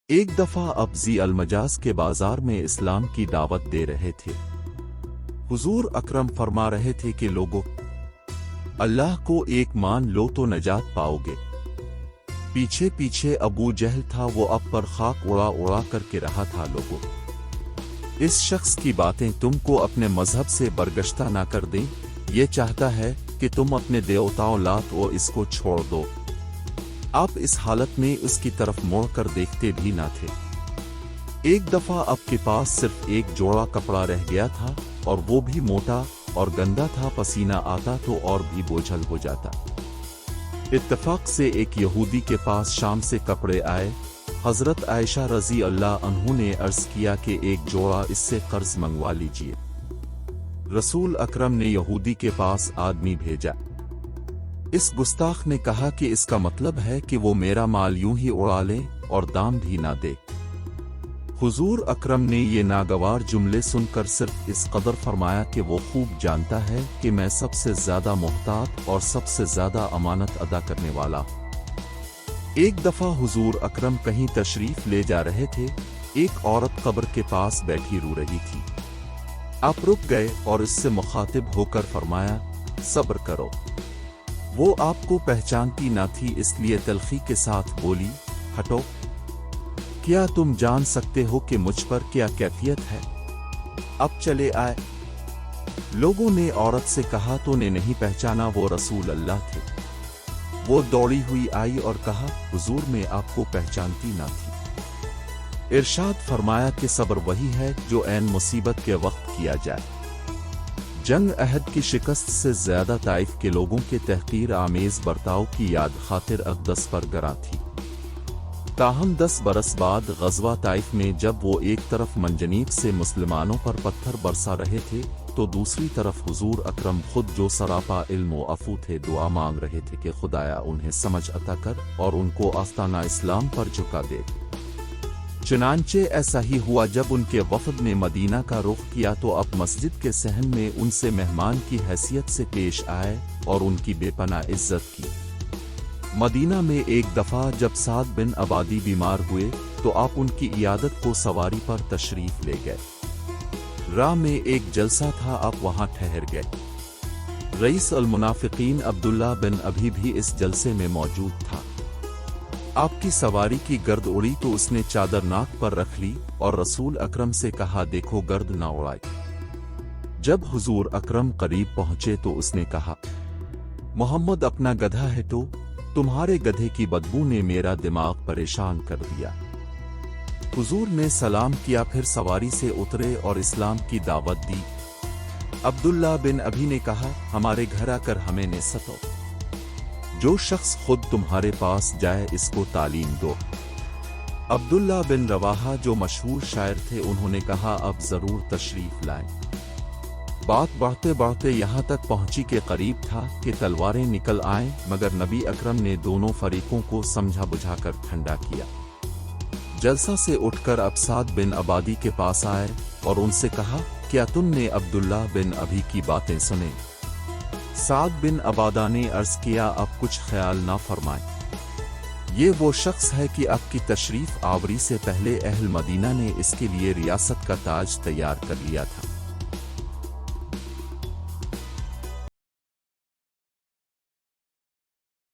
ایک دفعہ اب ذی المجاز کے بازار میں اسلام کی دعوت دے رہے تھے۔ حضور اکرم فرما رہے تھے کہ لوگوں، اللہ کو ایک مان لو تو نجات پاؤ گے۔ پیچھے پیچھے ابو جہل تھا، وہ اب پر خاک اڑا اڑا کر کے رہا تھا۔ لوگوں، اس شخص کی باتیں تم کو اپنے مذہب سے برگشتہ نہ کر دیں، یہ چاہتا ہے کہ تم اپنے دیوتاؤں لات و اس کو چھوڑ دو۔ آپ اس حالت میں اس کی طرف موڑ کر دیکھتے بھی نہ تھے۔ ایک دفعہ آپ کے پاس صرف ایک جوڑا کپڑا رہ گیا تھا، اور وہ بھی موٹا اور گندا تھا، پسینہ آتا تو اور بھی بوجھل ہو جاتا۔ اتفاق سے ایک یہودی کے پاس شام سے کپڑے آئے۔ حضرت عائشہ رضی اللہ عنہ نے عرض کیا کہ ایک جوڑا اس سے قرض منگوا لیجیے۔ رسول اکرم نے یہودی کے پاس آدمی بھیجا۔ اس گستاخ نے کہا کہ اس کا مطلب ہے کہ وہ میرا مال یوں ہی اڑا لے اور دام بھی نہ دے۔ حضور اکرم نے یہ ناگوار جملے سن کر صرف اس قدر فرمایا کہ وہ خوب جانتا ہے کہ میں سب سے زیادہ محتاط اور سب سے زیادہ امانت ادا کرنے والا ہوں۔ ایک دفعہ حضور اکرم کہیں تشریف لے جا رہے تھے۔ ایک عورت قبر کے پاس بیٹھی رو رہی تھی۔ آپ رک گئے اور اس سے مخاطب ہو کر فرمایا، صبر کرو۔ وہ آپ کو پہچانتی نہ تھی، اس لیے تلخی کے ساتھ بولی، ہٹو، کیا تم جان سکتے ہو کہ مجھ پر کیا کیفیت ہے؟ اب چلے آئے۔ لوگوں نے عورت سے کہا تو نے نہیں پہچانا وہ رسول اللہ تھے۔ وہ دوڑی ہوئی آئی اور کہا، حضور میں آپ کو پہچانتی نہ تھی۔ ارشاد فرمایا کہ صبر وہی ہے جو عین مصیبت کے وقت کیا جائے۔ جنگ عہد کی شکست سے زیادہ طائف کے لوگوں کے تحقیر آمیز برتاؤ کی یاد خاطر اقدس پر گراں تھی۔ تاہم 10 برس بعد غزوہ طائف میں جب وہ ایک طرف منجنیق سے مسلمانوں پر پتھر برسا رہے تھے تو دوسری طرف حضور اکرم خود جو سراپا علم و عفو تھے دعا مانگ رہے تھے کہ خدایا انہیں سمجھ عطا کر اور ان کو آستانہ اسلام پر جھکا دے۔ چنانچہ ایسا ہی ہوا، جب ان کے وفد نے مدینہ کا رخ کیا تو اب مسجد کے صحن میں ان سے مہمان کی حیثیت سے پیش آئے اور ان کی بے پناہ عزت کی۔ مدینہ میں ایک دفعہ جب سعد بن عبادی بیمار ہوئے تو آپ ان کی عیادت کو سواری پر تشریف لے گئے۔ راہ میں ایک جلسہ تھا، آپ وہاں ٹھہر گئے۔ رئیس المنافقین عبداللہ بن ابی بھی اس جلسے میں موجود تھا۔ آپ کی سواری کی گرد اڑی تو اس نے چادر ناک پر رکھ لی اور رسول اکرم سے کہا، دیکھو گرد نہ اڑائے۔ جب حضور اکرم قریب پہنچے تو اس نے کہا، محمد اپنا گدھا ہے تو تمہارے گدھے کی بدبو نے میرا دماغ پریشان کر دیا۔ حضور نے سلام کیا، پھر سواری سے اترے اور اسلام کی دعوت دی۔ عبداللہ بن ابی نے کہا، ہمارے گھر آ کر ہمیں نصیحت دو۔ جو شخص خود تمہارے پاس جائے اس کو تعلیم دو۔ عبداللہ بن رواحہ جو مشہور شاعر تھے، انہوں نے کہا، اب ضرور تشریف لائیں۔ بات بڑھتے بڑھتے یہاں تک پہنچی کہ قریب تھا کہ تلواریں نکل آئیں، مگر نبی اکرم نے دونوں فریقوں کو سمجھا بجھا کر ٹھنڈا کیا۔ جلسہ سے اٹھ کر اب سعد بن عبادی کے پاس آئے اور ان سے کہا، کیا تم نے عبداللہ بن ابی کی باتیں سنیں؟ سعد بن عبادہ نے عرض کیا، اب کچھ خیال نہ فرمائیں۔ یہ وہ شخص ہے کہ آپ کی تشریف آوری سے پہلے اہل مدینہ نے اس کے لیے ریاست کا تاج تیار کر لیا تھا۔